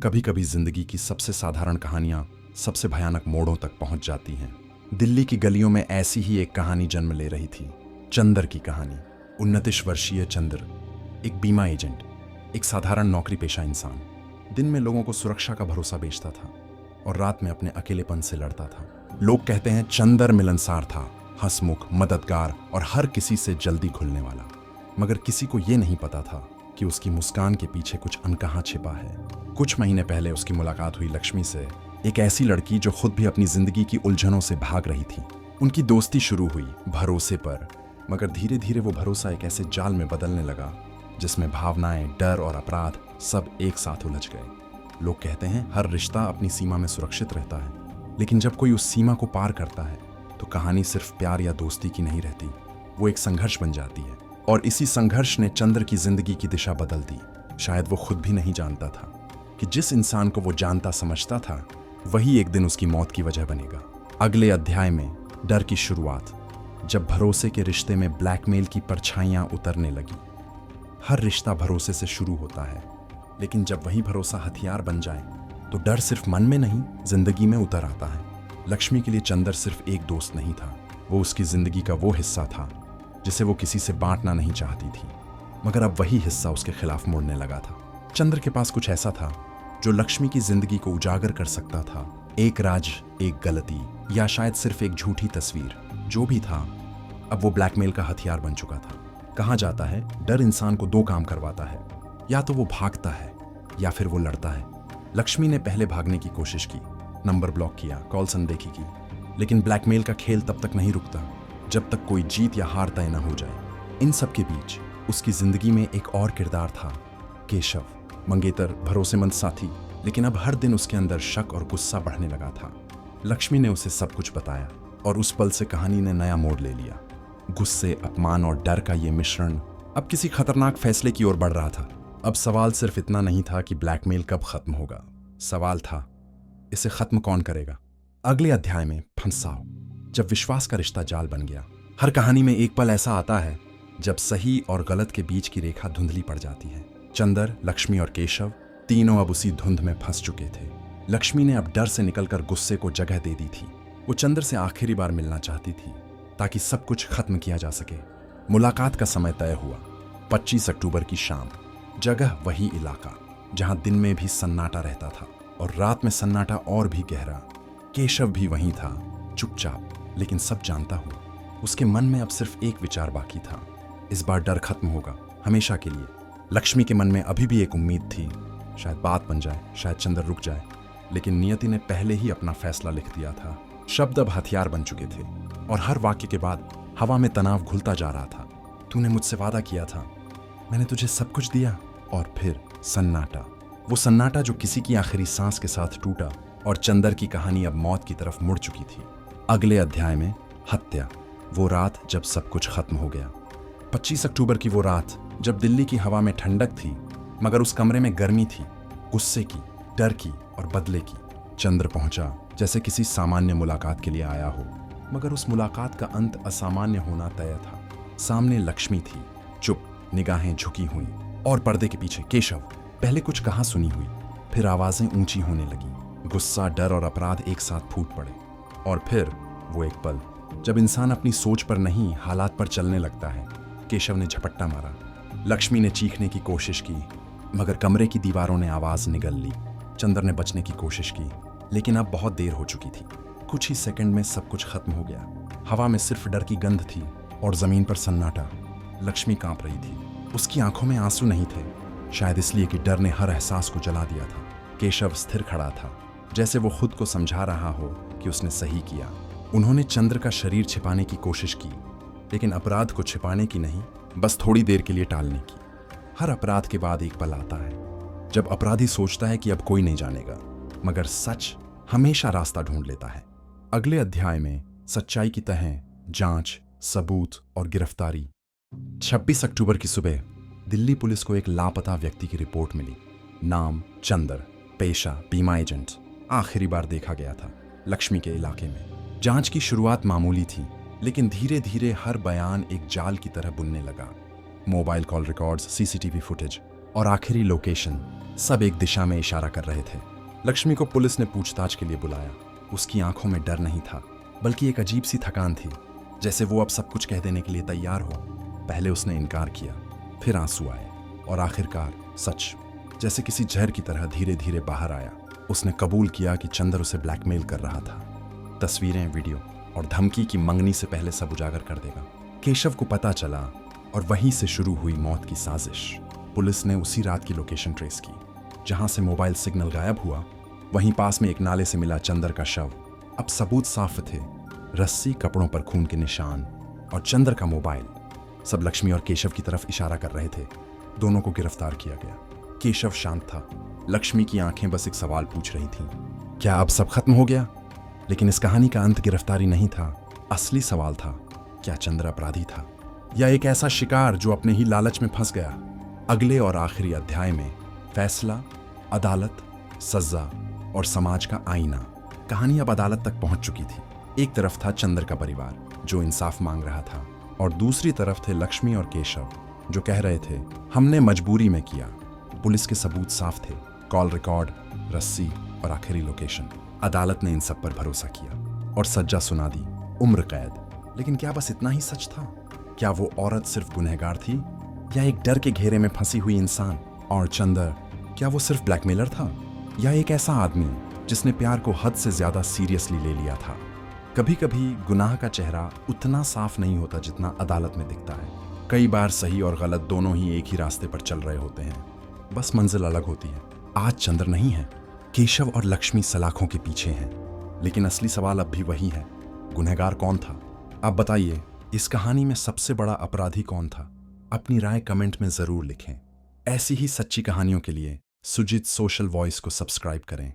कभी कभी जिंदगी की सबसे साधारण कहानियां सबसे भयानक मोड़ों तक पहुंच जाती हैं। दिल्ली की गलियों में ऐसी ही एक कहानी जन्म ले रही थी। चंदर की कहानी। 29 वर्षीय चंदर, एक बीमा एजेंट, एक साधारण नौकरी पेशा इंसान। दिन में लोगों को सुरक्षा का भरोसा बेचता था और रात में अपने अकेलेपन से लड़ता था। लोग कहते हैं चंदर मिलनसार था, हंसमुख, मददगार और हर किसी से जल्दी घुलने वाला। मगर किसी को यह नहीं पता था कि उसकी मुस्कान के पीछे कुछ अनकहा छिपा है। कुछ महीने पहले उसकी मुलाकात हुई लक्ष्मी से, एक ऐसी लड़की जो खुद भी अपनी जिंदगी की उलझनों से भाग रही थी। उनकी दोस्ती शुरू हुई भरोसे पर, मगर धीरे धीरे वो भरोसा एक ऐसे जाल में बदलने लगा जिसमें भावनाएं, डर और अपराध सब एक साथ उलझ गए। लोग कहते हैं हर रिश्ता अपनी सीमा में सुरक्षित रहता है, लेकिन जब कोई उस सीमा को पार करता है तो कहानी सिर्फ प्यार या दोस्ती की नहीं रहती, वो एक संघर्ष बन जाती है। और इसी संघर्ष ने चंद्र की जिंदगी की दिशा बदल दी। शायद वो खुद भी नहीं जानता था कि जिस इंसान को वो जानता समझता था वही एक दिन उसकी मौत की वजह बनेगा। अगले अध्याय में डर की शुरुआत, जब भरोसे के रिश्ते में ब्लैकमेल की परछाइयां उतरने लगी। हर रिश्ता भरोसे से शुरू होता है, लेकिन जब वही भरोसा हथियार बन जाए तो डर सिर्फ मन में नहीं, जिंदगी में उतर आता है। लक्ष्मी के लिए चंदर सिर्फ एक दोस्त नहीं था, वो उसकी जिंदगी का वो हिस्सा था जिसे वो किसी से बांटना नहीं चाहती थी। मगर अब वही हिस्सा उसके खिलाफ मुड़ने लगा था। चंद्र के पास कुछ ऐसा था जो लक्ष्मी की जिंदगी को उजागर कर सकता था। एक राज, एक गलती, या शायद सिर्फ एक झूठी तस्वीर। जो भी था, अब वो ब्लैकमेल का हथियार बन चुका था। कहा जाता है डर इंसान को दो काम करवाता है, या तो वो भागता है या फिर वो लड़ता है। लक्ष्मी ने पहले भागने की कोशिश की, नंबर ब्लॉक किया, कॉल्स अनदेखी की, लेकिन ब्लैकमेल का खेल तब तक नहीं रुकता जब तक कोई जीत या हार तय न हो जाए। इन सब के बीच उसकी जिंदगी में एक और किरदार था, केशव। मंगेतर, भरोसेमंद साथी, लेकिन अब हर दिन उसके अंदर शक और गुस्सा बढ़ने लगा था। लक्ष्मी ने उसे सब कुछ बताया और उस पल से कहानी ने नया मोड़ ले लिया। गुस्से, अपमान और डर का ये मिश्रण अब किसी खतरनाक फैसले की ओर बढ़ रहा था। अब सवाल सिर्फ इतना नहीं था कि ब्लैकमेल कब खत्म होगा, सवाल था इसे खत्म कौन करेगा। अगले अध्याय में फंसाव, जब विश्वास का रिश्ता जाल बन गया। हर कहानी में एक पल ऐसा आता है जब सही और गलत के बीच की रेखा धुंधली पड़ जाती है। चंदर, लक्ष्मी और केशव तीनों अब उसी धुंध में फंस चुके थे। लक्ष्मी ने अब डर से निकलकर गुस्से को जगह दे दी थी। वो चंदर से आखिरी बार मिलना चाहती थी ताकि सब कुछ खत्म किया जा सके। मुलाकात का समय तय हुआ, 25 अक्टूबर की शाम। जगह वही इलाका जहां दिन में भी सन्नाटा रहता था और रात में सन्नाटा और भी गहरा। केशव भी वहीं था, चुपचाप लेकिन सब जानता हुआ। उसके मन में अब सिर्फ एक विचार बाकी था, इस बार डर खत्म होगा, हमेशा के लिए। लक्ष्मी के मन में अभी भी एक उम्मीद थी, शायद बात बन जाए, शायद चंदर रुक जाए, लेकिन नियति ने पहले ही अपना फैसला लिख दिया था। शब्द अब हथियार बन चुके थे और हर वाक्य के बाद हवा में तनाव घुलता जा रहा था। तूने मुझसे वादा किया था, मैंने तुझे सब कुछ दिया। और फिर सन्नाटा, वो सन्नाटा जो किसी की आखिरी सांस के साथ टूटा। और चंदर की कहानी अब मौत की तरफ मुड़ चुकी थी। अगले अध्याय में हत्या, वो रात जब सब कुछ खत्म हो गया। 25 अक्टूबर की वो रात जब दिल्ली की हवा में ठंडक थी, मगर उस कमरे में गर्मी थी, गुस्से की, डर की और बदले की। चंद्र पहुंचा जैसे किसी सामान्य मुलाकात के लिए आया हो, मगर उस मुलाकात का अंत असामान्य होना तय था। सामने लक्ष्मी थी, चुप, निगाहें झुकी हुई, और पर्दे के पीछे केशव। पहले कुछ कहा सुनी हुई, फिर आवाजें ऊंची होने लगी। गुस्सा, डर और अपराध एक साथ फूट पड़े। और फिर वो एक पल जब इंसान अपनी सोच पर नहीं, हालात पर चलने लगता है। केशव ने झपट्टा मारा, लक्ष्मी ने चीखने की कोशिश की, मगर कमरे की दीवारों ने आवाज निगल ली। चंदर ने बचने की कोशिश की, लेकिन अब बहुत देर हो चुकी थी। कुछ ही सेकंड में सब कुछ खत्म हो गया। हवा में सिर्फ डर की गंध थी और जमीन पर सन्नाटा। लक्ष्मी कांप रही थी, उसकी आंखों में आंसू नहीं थे, शायद इसलिए कि डर ने हर एहसास को जला दिया था। केशव स्थिर खड़ा था, जैसे वो खुद को समझा रहा हो कि उसने सही किया। उन्होंने चंद्र का शरीर छिपाने की कोशिश की, लेकिन अपराध को छिपाने की नहीं, बस थोड़ी देर के लिए टालने की। हर अपराध के बाद एक पल आता है जब अपराधी सोचता है कि अब कोई नहीं जानेगा, मगर सच हमेशा रास्ता ढूंढ लेता है। अगले अध्याय में सच्चाई की तह, जांच, सबूत और गिरफ्तारी। 26 अक्टूबर की सुबह दिल्ली पुलिस को एक लापता व्यक्ति की रिपोर्ट मिली। नाम चंदर, पेशा बीमा एजेंट। आखिरी बार देखा गया था लक्ष्मी के इलाके में। जांच की शुरुआत मामूली थी, लेकिन धीरे धीरे हर बयान एक जाल की तरह बुनने लगा। Mobile call records, CCTV footage, और आखिरी लोकेशन, सब एक दिशा में इशारा कर रहे थे। लक्ष्मी को पुलिस ने पूछताछ के लिए बुलाया। उसकी आंखों में डर नहीं था, बल्कि एक अजीब सी थकान थी, जैसे वो अब सब कुछ कह देने के लिए तैयार हो। पहले उसने इनकार किया, फिर आंसू आए, और आखिरकार सच, जैसे किसी जहर की तरह धीरे धीरे बाहर आया। उसने कबूल किया कि चंदर उसे ब्लैकमेल कर रहा था। तस्वीरें, वीडियो और धमकी की मंगनी से पहले सब उजागर कर देगा। केशव को पता चला, और वहीं से शुरू हुई मौत की साजिश। पुलिस ने उसी रात की लोकेशन ट्रेस की, जहां से मोबाइल सिग्नल गायब हुआ। वहीं पास में एक नाले से मिला चंदर का शव। अब सबूत साफ थे, रस्सी, कपड़ों पर खून के निशान और चंदर का मोबाइल, सब लक्ष्मी और केशव की तरफ इशारा कर रहे थे। दोनों को गिरफ्तार किया गया। केशव शांत था, लक्ष्मी की आंखें बस एक सवाल पूछ रही थीं, क्या अब सब खत्म हो गया? लेकिन इस कहानी का अंत गिरफ्तारी नहीं था। असली सवाल था, क्या चंद्र अपराधी था, या एक ऐसा शिकार जो अपने ही लालच में फंस गया? अगले और आखिरी अध्याय में फैसला, अदालत, सजा और समाज का आईना। कहानी अब अदालत तक पहुंच चुकी थी। एक तरफ था चंद्र का परिवार, जो इंसाफ मांग रहा था, और दूसरी तरफ थे लक्ष्मी और केशव, जो कह रहे थे, हमने मजबूरी में किया। पुलिस के सबूत साफ थे, कॉल रिकॉर्ड, रस्सी और आखिरी लोकेशन। अदालत ने इन सब पर भरोसा किया और सजा सुना दी, उम्र कैद। लेकिन क्या बस इतना ही सच था? क्या वो औरत सिर्फ गुनहगार थी, या एक डर के घेरे में फंसी हुई इंसान? और चंदर, क्या वो सिर्फ ब्लैकमेलर था, या एक ऐसा आदमी जिसने प्यार को हद से ज्यादा सीरियसली ले लिया था? कभी कभी गुनाह का चेहरा उतना साफ नहीं होता जितना अदालत में दिखता है। कई बार सही और गलत दोनों ही एक ही रास्ते पर चल रहे होते हैं, बस मंजिल अलग होती है। आज चंद्र नहीं है, केशव और लक्ष्मी सलाखों के पीछे हैं, लेकिन असली सवाल अब भी वही है, गुनहगार कौन था? आप बताइए, इस कहानी में सबसे बड़ा अपराधी कौन था? अपनी राय कमेंट में जरूर लिखें। ऐसी ही सच्ची कहानियों के लिए सुजीत सोशल वॉइस को सब्सक्राइब करें।